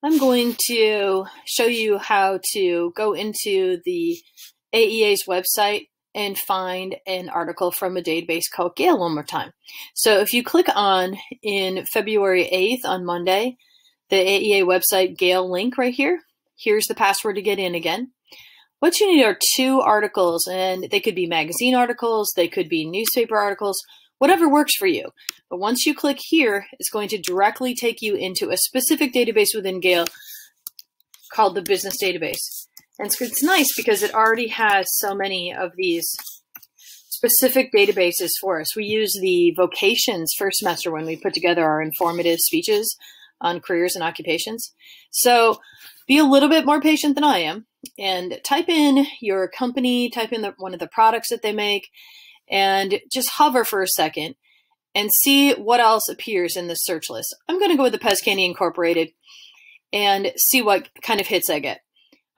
I'm going to show you how to go into the AEA's website and find an article from a database called Gale one more time. So if you click on in February 8th on Monday, the AEA website Gale link right here, here's the password to get in again. What you need are two articles, and they could be magazine articles, they could be newspaper articles, whatever works for you. But once you click here, it's going to directly take you into a specific database within Gale called the business database. And it's nice because it already has so many of these specific databases for us. We use the vocations first semester when we put together our informative speeches on careers and occupations. So be a little bit more patient than I am and type in your company, type in one of the products that they make, and just hover for a second and see what else appears in this search list. I'm going to go with the Pez Candy Incorporated and see what kind of hits I get.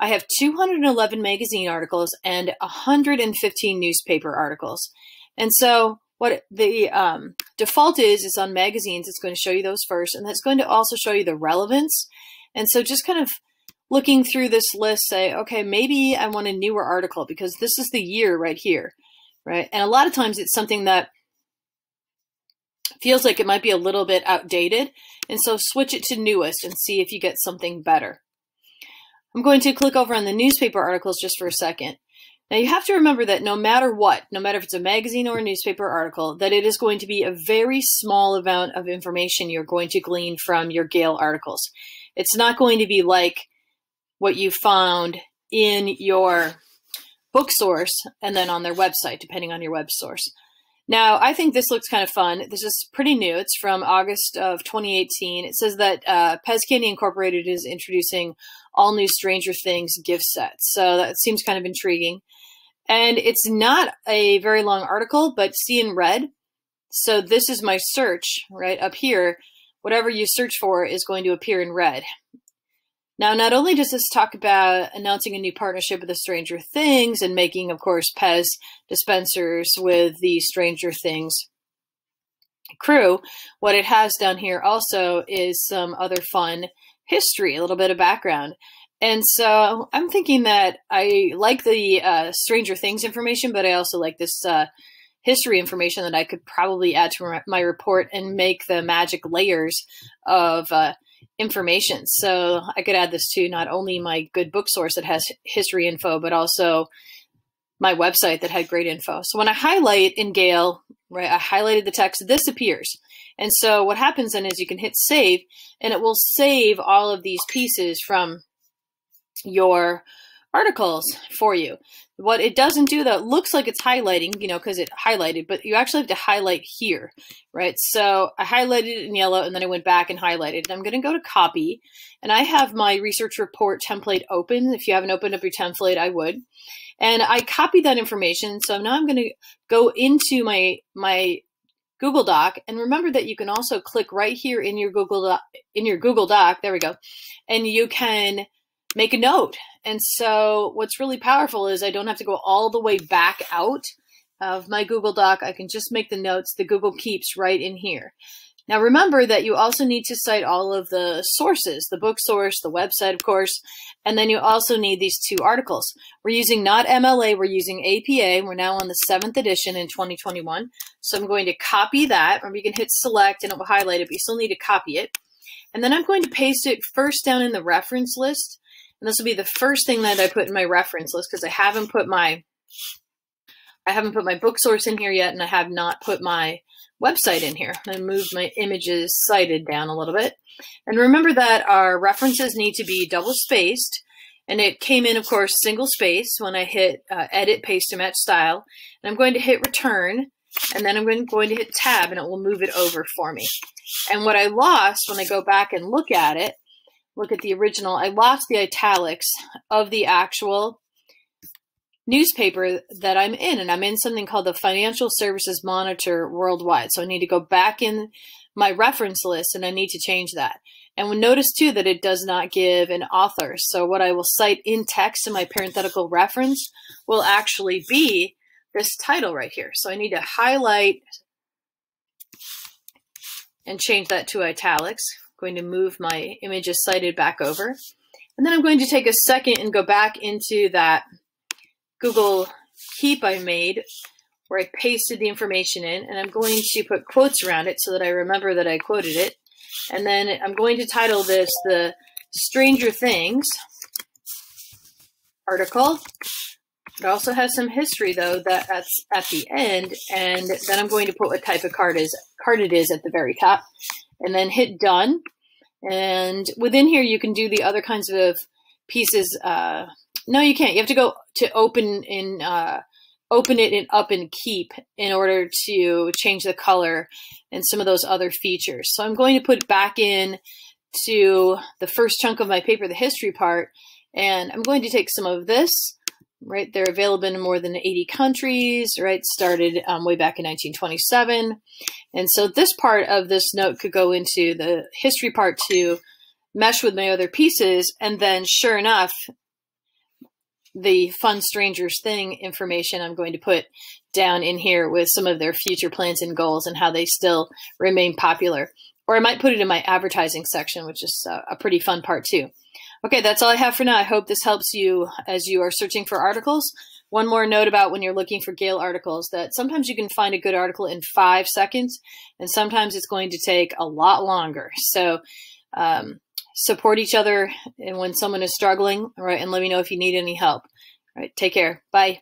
I have 211 magazine articles and 115 newspaper articles. And so what the default is on magazines, it's going to show you those first, and that's going to also show you the relevance. And so just kind of looking through this list, say, okay, maybe I want a newer article because this is the year right here, right? And a lot of times it's something that feels like it might be a little bit outdated. And so switch it to newest and see if you get something better. I'm going to click over on the newspaper articles just for a second. Now you have to remember that no matter what, no matter if it's a magazine or a newspaper article, that it is going to be a very small amount of information you're going to glean from your Gale articles. It's not going to be like what you found in your book source and then on their website, depending on your web source. Now, I think this looks kind of fun. This is pretty new. It's from August of 2018. It says that Pez Candy Incorporated is introducing all new Stranger Things gift sets. So that seems kind of intriguing. And it's not a very long article, but see in red. So this is my search right up here. Whatever you search for is going to appear in red. Now, not only does this talk about announcing a new partnership with the Stranger Things and making, of course, Pez dispensers with the Stranger Things crew, what it has down here also is some other fun history, a little bit of background. And so I'm thinking that I like the Stranger Things information, but I also like this history information that I could probably add to my report and make the magic layers of information. So I could add this to not only my good book source that has history info, but also my website that had great info. So when I highlight in Gale, right, I highlighted the text, this appears. And so what happens then is you can hit save and it will save all of these pieces from your articles for you. What it doesn't do though, it looks like it's highlighting, you know, because it highlighted, but you actually have to highlight here, right? So I highlighted it in yellow and then I went back and highlighted it. I'm going to go to copy and I have my research report template open. If you haven't opened up your template, I would. And I copied that information. So now I'm going to go into my Google Doc, and remember that you can also click right here in your Google Doc, there we go, and you can make a note. And so what's really powerful is I don't have to go all the way back out of my Google Doc. I can just make the notes the Google keeps right in here. Now remember that you also need to cite all of the sources, the book source, the website, of course, and then you also need these two articles. We're using not MLA, we're using APA. We're now on the 7th edition in 2021. So I'm going to copy that. Remember, you can hit select and it will highlight it, but you still need to copy it. And then I'm going to paste it first down in the reference list. And this will be the first thing that I put in my reference list because I haven't put my book source in here yet, and I have not put my website in here. I moved my images cited down a little bit. And remember that our references need to be double spaced. And it came in, of course, single space when I hit edit, paste to match style. And I'm going to hit return. And then I'm going to hit tab and it will move it over for me. And what I lost when I go back and look at it, look at the original, I lost the italics of the actual newspaper that I'm in, and I'm in something called the Financial Services Monitor Worldwide. So I need to go back in my reference list and I need to change that. And we'll notice too that it does not give an author. So what I will cite in text in my parenthetical reference will actually be this title right here. So I need to highlight and change that to italics. going to move my images cited back over. And then I'm going to take a second and go back into that Google Keep I made where I pasted the information in, and I'm going to put quotes around it so that I remember that I quoted it. And then I'm going to title this the Stranger Things article. It also has some history, though, that's at the end, and then I'm going to put what type of card it is at the very top, and then hit done. And within here, you can do the other kinds of pieces. No, you can't. You have to go to open it in Up and Keep in order to change the color and some of those other features. So I'm going to put back in to the first chunk of my paper, the history part, and I'm going to take some of this. Right, they're available in more than 80 countries, right, started way back in 1927. And so this part of this note could go into the history part to mesh with my other pieces. And then sure enough, the fun strangers thing information I'm going to put down in here with some of their future plans and goals and how they still remain popular. Or I might put it in my advertising section, which is a pretty fun part too. Okay, that's all I have for now. I hope this helps you as you are searching for articles. One more note about when you're looking for Gale articles, that sometimes you can find a good article in 5 seconds, and sometimes it's going to take a lot longer. So support each other and when someone is struggling, right, and let me know if you need any help. All right, take care. Bye.